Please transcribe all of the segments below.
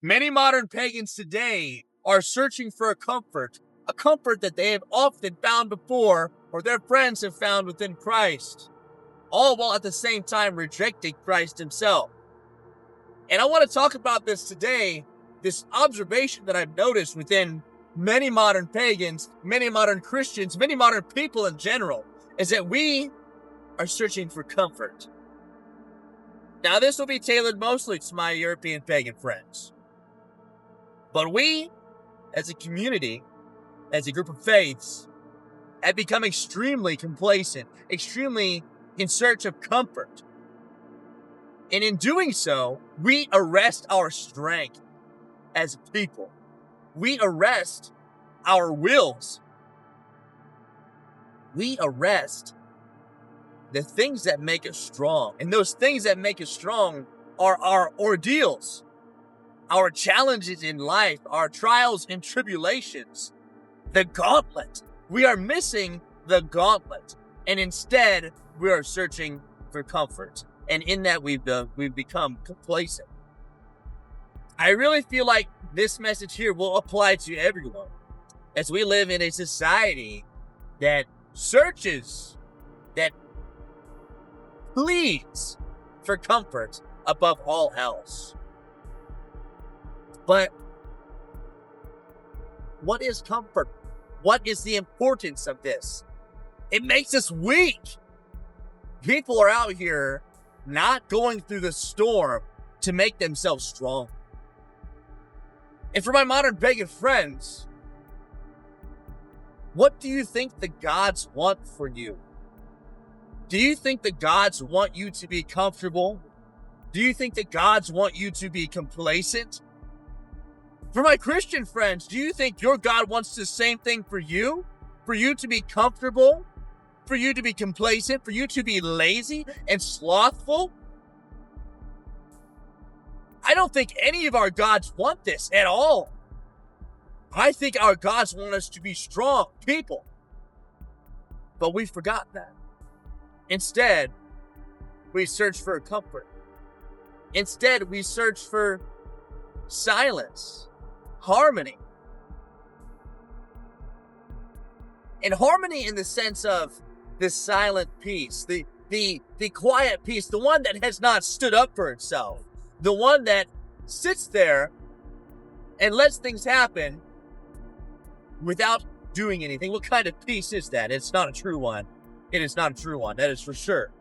Many modern pagans today are searching for a comfort that they have often found before or their friends have found within Christ, all while at the same time rejecting Christ himself. And I want to talk about this today, this observation that I've noticed within many modern pagans, many modern Christians, many modern people in general, is that we are searching for comfort. Now, this will be tailored mostly to my European pagan friends. But we, as a community, as a group of faiths, have become extremely complacent, extremely in search of comfort. And in doing so, we arrest our strength as a people. We arrest our wills. We arrest the things that make us strong. And those things that make us strong are our ordeals, our challenges in life, our trials and tribulations, the gauntlet. We are missing the gauntlet. And instead, we are searching for comfort. And in that, we've become complacent. I really feel like this message here will apply to everyone, as we live in a society that searches, that pleads for comfort above all else. But what is comfort? What is the importance of this? It makes us weak. People are out here not going through the storm to make themselves strong. And for my modern pagan friends, what do you think the gods want for you? Do you think the gods want you to be comfortable? Do you think the gods want you to be complacent? For my Christian friends, do you think your God wants the same thing for you? For you to be comfortable? For you to be complacent? For you to be lazy and slothful? I don't think any of our gods want this at all. I think our gods want us to be strong people. But we've forgotten that. Instead, we search for comfort. Instead, we search for silence, harmony. And harmony in the sense of this silent peace, the quiet peace, the one that has not stood up for itself, the one that sits there and lets things happen without doing anything. What kind of peace is that? It's not a true one. It is not a true one, that is for sure.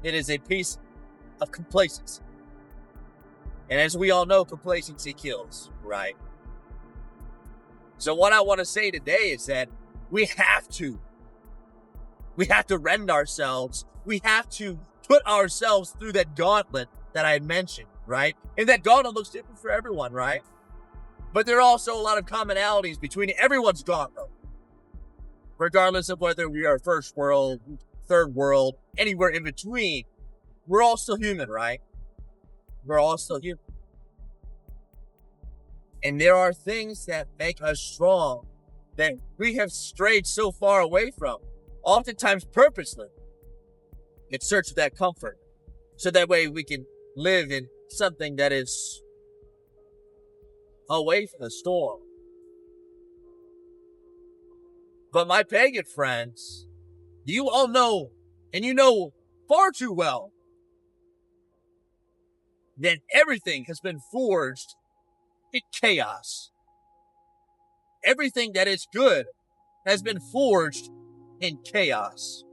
It is a peace of complacency. And as we all know, complacency kills, right? So what I want to say today is that we have to rend ourselves. We have to put ourselves through that gauntlet that I had mentioned, right? And that gauntlet looks different for everyone, right? But there are also a lot of commonalities between everyone's gauntlet. Regardless of whether we are first world, third world, anywhere in between, we're all still human, right? We're all still human. And there are things that make us strong that we have strayed so far away from, oftentimes purposely, in search of that comfort. So that way we can live in something that is away from the storm. But my pagan friends, you all know, and you know far too well, that everything has been forged in chaos. Everything that is good has been forged in chaos.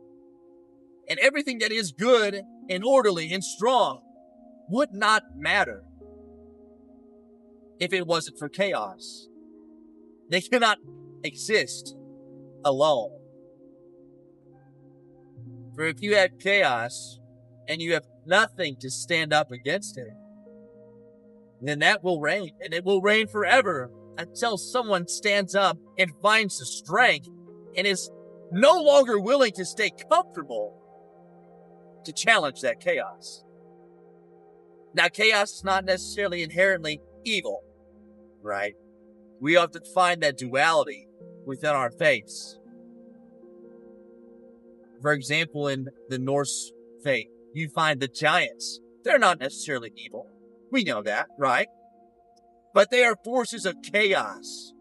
And everything that is good and orderly and strong would not matter if it wasn't for chaos. They cannot exist alone. For if you have chaos and you have nothing to stand up against it, then that will reign, and it will reign forever until someone stands up and finds the strength and is no longer willing to stay comfortable to challenge that chaos. Now, chaos is not necessarily inherently evil, right? We often find that duality within our faiths. For example, in the Norse faith, you find the giants. They're not necessarily evil. We know that, right? But they are forces of chaos.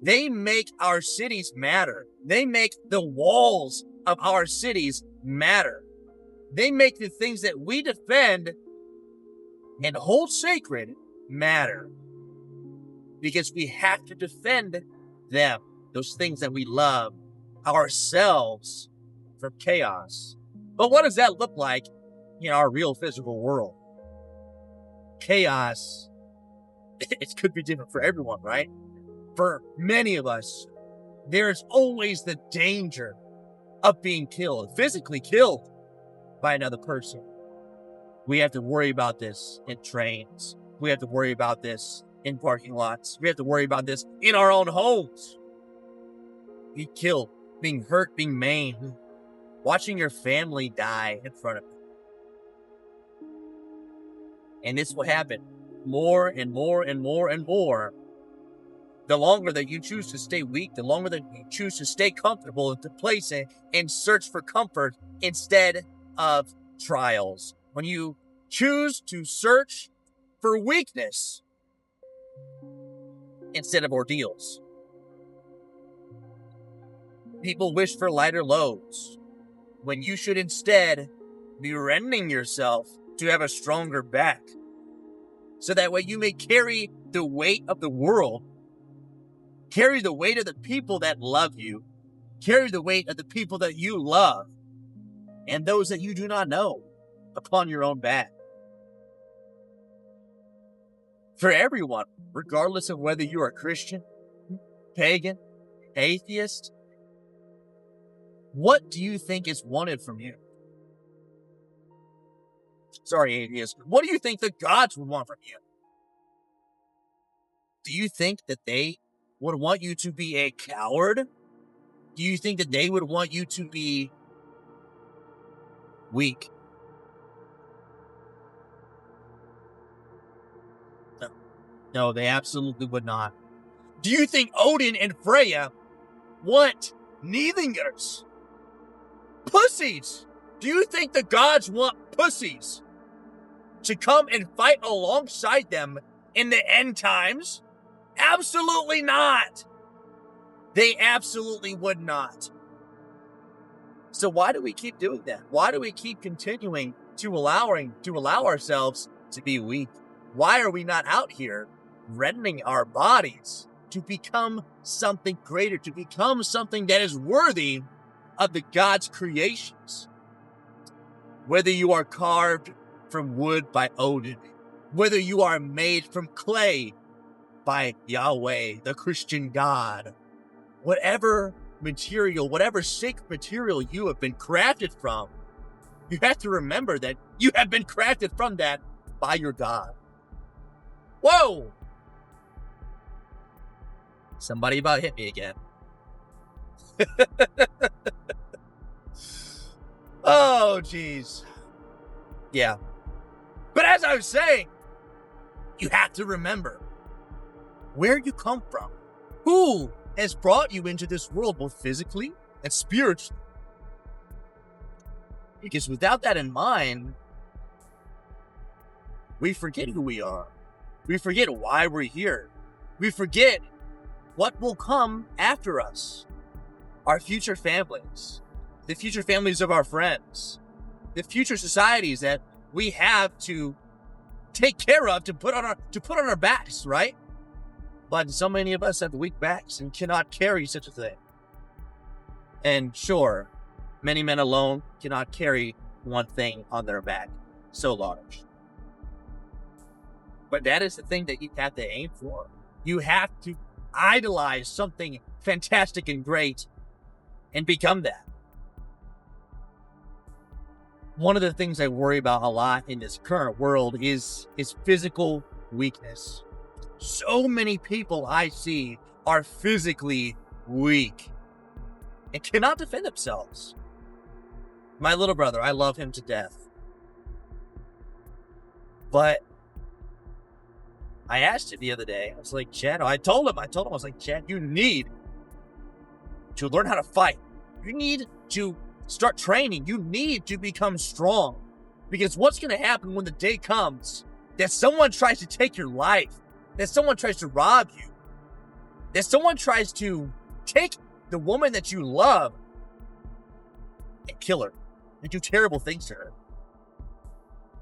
They make our cities matter. They make the walls of our cities matter. They make the things that we defend and hold sacred matter. Because we have to defend them, those things that we love, ourselves, from chaos. But what does that look like in our real physical world? Chaos, it could be different for everyone, right? For many of us, there's always the danger of being killed, physically killed by another person. We have to worry about this in trains. We have to worry about this in parking lots. We have to worry about this in our own homes. Being killed, being hurt, being maimed, watching your family die in front of you. And this will happen more and more and more and more. The longer that you choose to stay weak, the longer that you choose to stay comfortable and complacent and search for comfort instead of trials. When you choose to search for weakness instead of ordeals. People wish for lighter loads when you should instead be rending yourself to have a stronger back. So that way you may carry the weight of the world, carry the weight of the people that love you, carry the weight of the people that you love, and those that you do not know upon your own back. For everyone, regardless of whether you are Christian, pagan, atheist, what do you think is wanted from you? Sorry, atheist. What do you think the gods would want from you? Do you think that they would want you to be a coward? Do you think that they would want you to be weak? No, they absolutely would not. Do you think Odin and Freya want Nidlingers? Pussies! Do you think the gods want pussies to come and fight alongside them in the end times? Absolutely not. They absolutely would not. So why do we keep doing that? Why do we keep continuing to allow ourselves to be weak? Why are we not out here rending our bodies to become something greater, to become something that is worthy of the God's creations? Whether you are carved from wood by Odin, whether you are made from clay by Yahweh, the Christian God, whatever material, whatever sacred material you have been crafted from, you have to remember that you have been crafted from that by your God. Whoa! Somebody about hit me again. Oh, jeez. Yeah. But as I was saying, you have to remember where you come from. Who has brought you into this world, both physically and spiritually? Because without that in mind, we forget who we are. We forget why we're here. We forget what will come after us. Our future families. The future families of our friends. The future societies that we have to take care of, to put on our backs, right? But so many of us have weak backs and cannot carry such a thing. And sure, many men alone cannot carry one thing on their back so large. But that is the thing that you have to aim for. You have to idolize something fantastic and great and become that. One of the things I worry about a lot in this current world is physical weakness. So many people I see are physically weak and cannot defend themselves. My little brother, I love him to death. But I asked him the other day, I was like, Chad, I told him, I was like, Chad, you need to learn how to fight. You need to start training. You need to become strong. Because what's going to happen when the day comes that someone tries to take your life, that someone tries to rob you, that someone tries to take the woman that you love and kill her and do terrible things to her.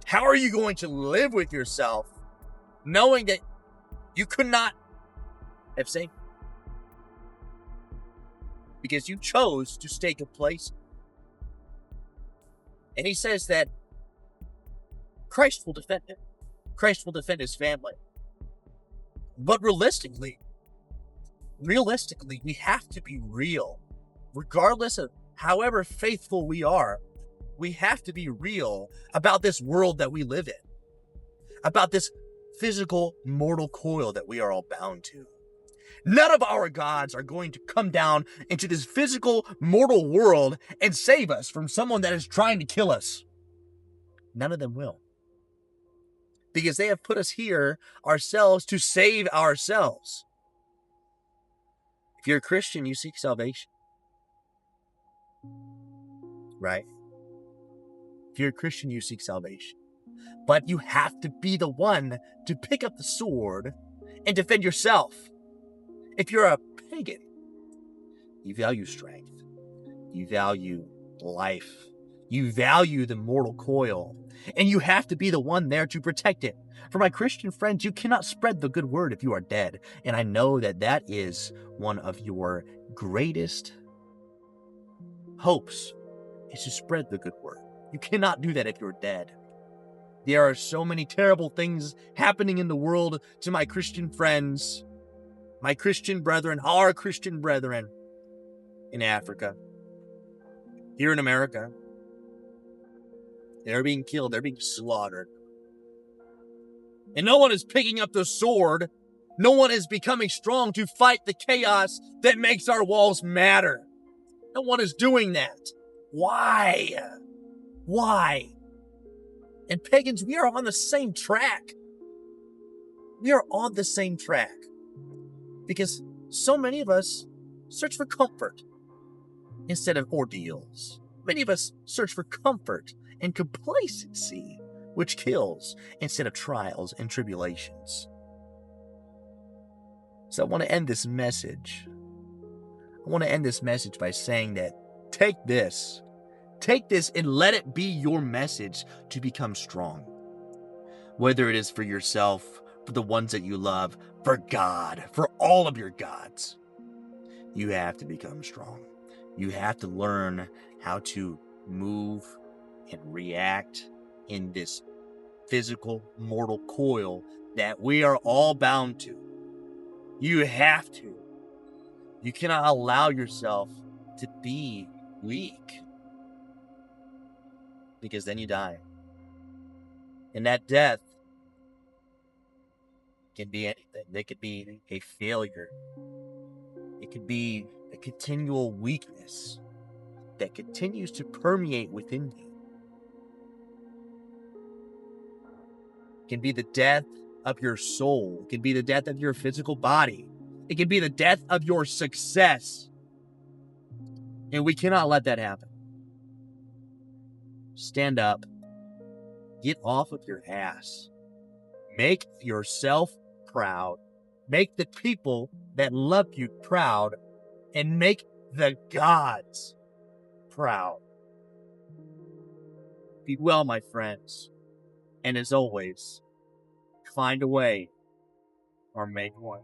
How are you going to live with yourself knowing that you could not have saved her? Because you chose to stay complacent. And he says that Christ will defend him. Christ will defend his family. But realistically, we have to be real. Regardless of however faithful we are, we have to be real about this world that we live in. About this physical, mortal coil that we are all bound to. None of our gods are going to come down into this physical, mortal world and save us from someone that is trying to kill us. None of them will. Because they have put us here ourselves to save ourselves. If you're a Christian, you seek salvation. Right? If you're a Christian, you seek salvation. But you have to be the one to pick up the sword and defend yourself. If you're a pagan, you value strength. You value life. You value the mortal coil. And you have to be the one there to protect it. For my Christian friends, you cannot spread the good word if you are dead. And I know that that is one of your greatest hopes, is to spread the good word. You cannot do that if you're dead. There are so many terrible things happening in the world to my Christian friends, my Christian brethren, our Christian brethren in Africa, here in America. They're being killed. They're being slaughtered. And no one is picking up the sword. No one is becoming strong to fight the chaos that makes our walls matter. No one is doing that. Why? Why? And pagans, we are on the same track. We are on the same track. Because so many of us search for comfort instead of ordeals. Many of us search for comfort and complacency, which kills, instead of trials and tribulations. So I want to end this message. I want to end this message by saying that take this and let it be your message to become strong. Whether it is for yourself, for the ones that you love, for God, for all of your gods, you have to become strong. You have to learn how to move and react in this physical, mortal coil that we are all bound to. You have to. You cannot allow yourself to be weak, because then you die. And that death can be anything. It could be a failure. It could be a continual weakness that continues to permeate within you. It can be the death of your soul. It can be the death of your physical body. It can be the death of your success. And we cannot let that happen. Stand up. Get off of your ass. Make yourself proud. Make the people that love you proud. And make the gods proud. Be well, my friends. And as always, find a way or make one.